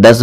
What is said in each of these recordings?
10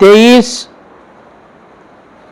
23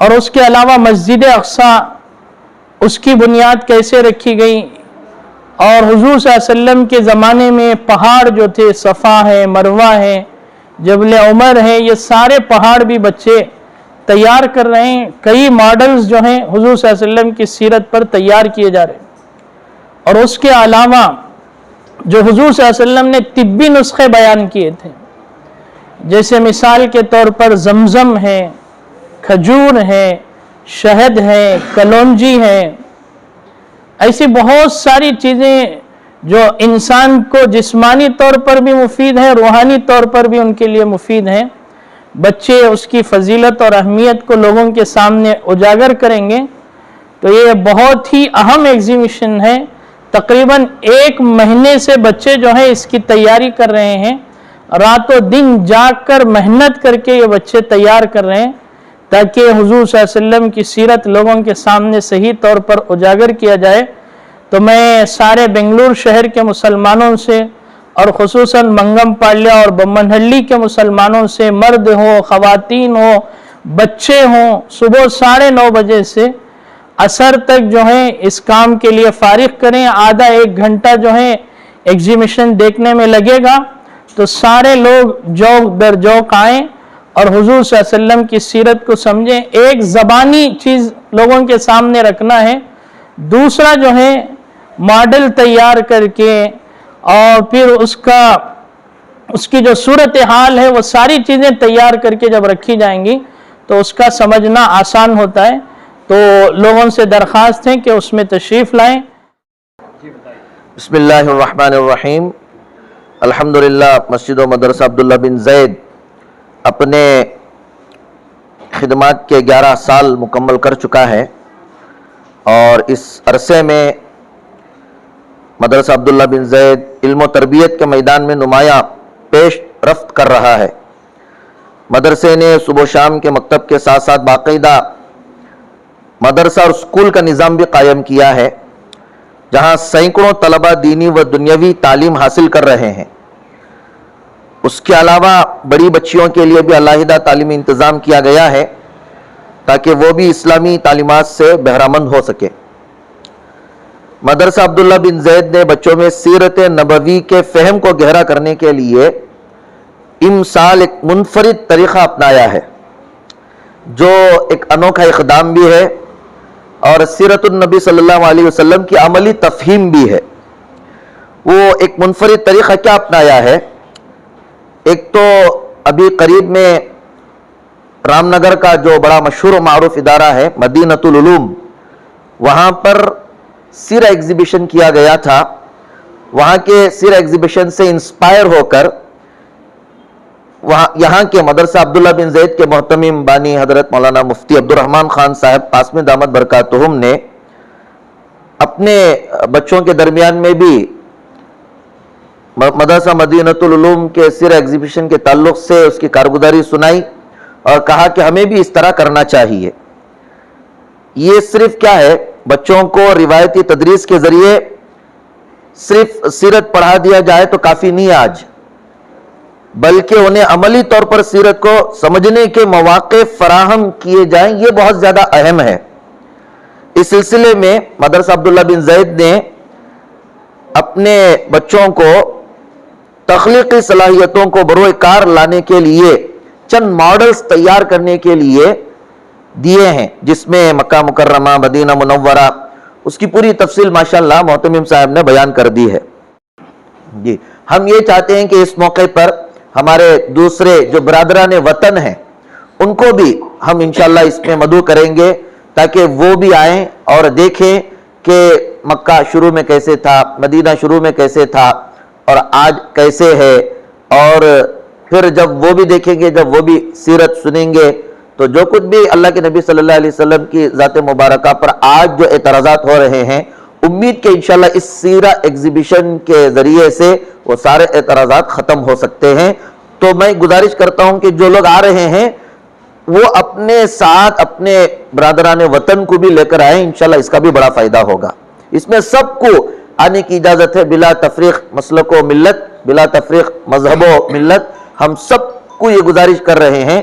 اور اس کے علاوہ مسجد اقصی اس کی بنیاد کیسے رکھی گئی، اور حضور صلی اللہ علیہ وسلم کے زمانے میں پہاڑ جو تھے، صفا ہے، مروہ ہے، جبل عمر ہے، یہ سارے پہاڑ بھی بچے تیار کر رہے ہیں۔ کئی ماڈلز جو ہیں حضور صلی اللہ علیہ وسلم کی سیرت پر تیار کیے جا رہے ہیں۔ اور اس کے علاوہ جو حضور صلی اللہ علیہ وسلم نے طبی نسخے بیان کیے تھے، جیسے مثال کے طور پر زمزم ہے، کھجور ہے، شہد ہے، کلونجی ہے، ایسی بہت ساری چیزیں جو انسان کو جسمانی طور پر بھی مفید ہیں، روحانی طور پر بھی ان کے لیے مفید ہیں۔ بچے اس کی فضیلت اور اہمیت کو لوگوں کے سامنے اجاگر کریں گے۔ تو یہ بہت ہی اہم ایگزیبیشن ہے۔ تقریباً 1 مہینے سے بچے جو ہیں اس کی تیاری کر رہے ہیں، راتوں دن جاگ کر محنت کر کے یہ بچے تیار کر رہے ہیں تاکہ حضور صلی اللہ علیہ وسلم کی سیرت لوگوں کے سامنے صحیح طور پر اجاگر کیا جائے۔ تو میں سارے بنگلور شہر کے مسلمانوں سے اور خصوصاً منگم پالیہ اور بمنہلی کے مسلمانوں سے، مرد ہوں، خواتین ہوں، بچے ہوں، صبح 9:30 بجے سے عصر تک جو ہیں اس کام کے لیے فارغ کریں۔ آدھا 1 گھنٹہ جو ہے ایگزیبیشن دیکھنے میں لگے گا، تو سارے لوگ جوق در جوق آئیں اور حضور صلی اللہ علیہ وسلم کی سیرت کو سمجھیں۔ ایک زبانی چیز لوگوں کے سامنے رکھنا ہے، دوسرا جو ہے ماڈل تیار کر کے اور پھر اس کی جو صورتحال ہے وہ ساری چیزیں تیار کر کے جب رکھی جائیں گی تو اس کا سمجھنا آسان ہوتا ہے۔ تو لوگوں سے درخواست ہے کہ اس میں تشریف لائیں۔ بسم اللہ الرحمن الرحیم۔ الحمدللہ مسجد و مدرسہ عبداللہ بن زید اپنے خدمات کے 11 سال مکمل کر چکا ہے، اور اس عرصے میں مدرسہ عبداللہ بن زید علم و تربیت کے میدان میں نمایاں پیش رفت کر رہا ہے۔ مدرسے نے صبح و شام کے مکتب کے ساتھ ساتھ باقاعدہ مدرسہ اور اسکول کا نظام بھی قائم کیا ہے، جہاں سینکڑوں طلبہ دینی و دنیاوی تعلیم حاصل کر رہے ہیں۔ اس کے علاوہ بڑی بچیوں کے لیے بھی علیحدہ تعلیمی انتظام کیا گیا ہے تاکہ وہ بھی اسلامی تعلیمات سے بہرہ مند ہو سکے۔ مدرسہ عبداللہ بن زید نے بچوں میں سیرت نبوی کے فہم کو گہرا کرنے کے لیے امسال ایک منفرد طریقہ اپنایا ہے، جو ایک انوکھا اقدام بھی ہے اور سیرت النبی صلی اللہ علیہ وسلم کی عملی تفہیم بھی ہے۔ وہ ایک منفرد طریقہ کیا اپنایا ہے؟ ایک تو ابھی قریب میں رام نگر کا جو بڑا مشہور و معروف ادارہ ہے مدینۃ العلوم، وہاں پر سیرہ ایگزیبیشن کیا گیا تھا۔ وہاں کے سیرہ ایگزیبیشن سے انسپائر ہو کر یہاں کے مدرسہ عبداللہ بن زید کے محتمم بانی حضرت مولانا مفتی عبدالرحمن خان صاحب قاسمی دامت برکاتہم نے اپنے بچوں کے درمیان میں بھی مدرسہ مدینۃ العلوم کے سیرہ ایگزیبیشن کے تعلق سے اس کی کارگزاری سنائی اور کہا کہ ہمیں بھی اس طرح کرنا چاہیے۔ یہ صرف کیا ہے، بچوں کو روایتی تدریس کے ذریعے صرف سیرت پڑھا دیا جائے تو کافی نہیں آج، بلکہ انہیں عملی طور پر سیرت کو سمجھنے کے مواقع فراہم کیے جائیں، یہ بہت زیادہ اہم ہے۔ اس سلسلے میں مدرسہ عبداللہ بن زید نے اپنے بچوں کو تخلیقی صلاحیتوں کو بروئے کار لانے کے لیے چند ماڈلز تیار کرنے کے لیے دیے ہیں، جس میں مکہ مکرمہ، مدینہ منورہ، اس کی پوری تفصیل ماشاءاللہ محتمم صاحب نے بیان کر دی ہے۔ جی، ہم یہ چاہتے ہیں کہ اس موقع پر ہمارے دوسرے جو برادران وطن ہیں ان کو بھی ہم انشاءاللہ اس میں مدعو کریں گے تاکہ وہ بھی آئیں اور دیکھیں کہ مکہ شروع میں کیسے تھا، مدینہ شروع میں کیسے تھا اور آج کیسے ہے، اور پھر جب وہ بھی دیکھیں گے، جب وہ بھی سیرت سنیں گے تو جو کچھ بھی اللہ کے نبی صلی اللہ علیہ وسلم کی ذات مبارکہ پر آج جو اعتراضات ہو رہے ہیں، امید کہ انشاءاللہ اس سیرہ ایگزیبیشن کے ذریعے سے وہ سارے اعتراضات ختم ہو سکتے ہیں۔ تو میں گزارش کرتا ہوں کہ جو لوگ آ رہے ہیں وہ اپنے ساتھ اپنے برادران وطن کو بھی لے کر آئیں، انشاءاللہ اس کا بھی بڑا فائدہ ہوگا۔ اس میں سب کو آنے کی اجازت ہے، بلا تفریق مسلک و ملت، بلا تفریق مذہب و ملت۔ ہم سب کو یہ گزارش کر رہے ہیں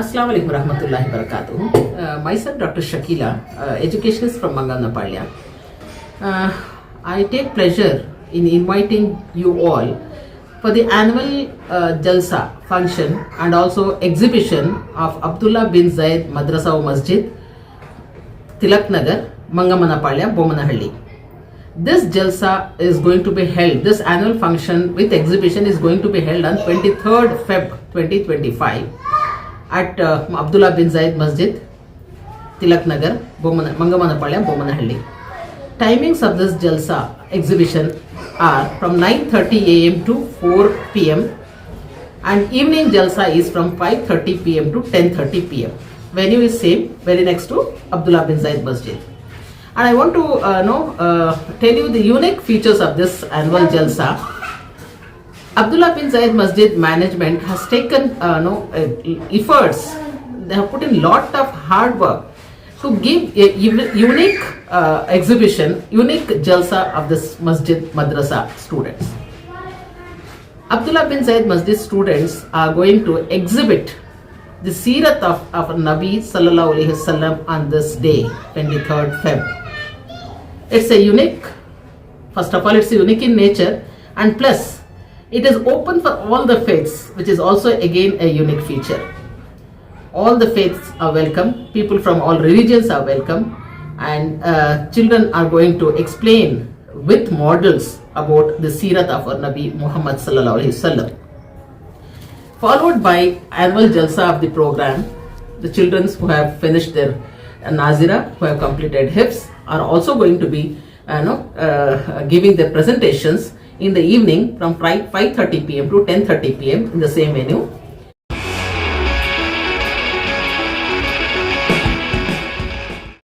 Assalamu alaikum warahmatullahi wabarakatuh. Myself Dr. Shakila, educationist from Manganapalya. I take pleasure in inviting you all for the annual Jalsa function and also exhibition of Abdullah bin Zayed Madrasa wa Masjid, Tilak Nagar, Mangamanapalya, Bomanahalli. This Jalsa is going to be held, this annual function with exhibition is going to be held on 23rd Feb 2025 at Abdullah bin Zayed Masjid, Tilak Nagar, Mangamanapalya, Bomanahalli. Timings of this Jalsa exhibition are from 9:30 am to 4 pm and evening Jalsa is from 5:30 pm to 10:30 pm. Venue is same, very next to Abdullah bin Zayed Masjid. And I want to tell you the unique features of this annual Jalsa. Abdullah bin Zayed Masjid management has taken efforts. They have put in lot of hard work to give a unique exhibition, unique Jalsa of this Masjid Madrasa students. Abdullah bin Zayed Masjid students are going to exhibit the Seerat of Nabi Sallallahu Alaihi Wasallam on this day, 23rd Feb. It's a unique, first of all it's unique in nature, and plus it is open for all the faiths, which is also again a unique feature. All the faiths are welcome, people from all religions are welcome, and children are going to explain with models about the Seerat of our Nabi Muhammad Sallallahu Alaihi Wasallam. Followed by annual Jalsa of the program, the children who have finished their Nazira, who have completed Hifz, are also going to be giving their presentations in the evening from 5:30 pm to 10:30 pm in the same venue.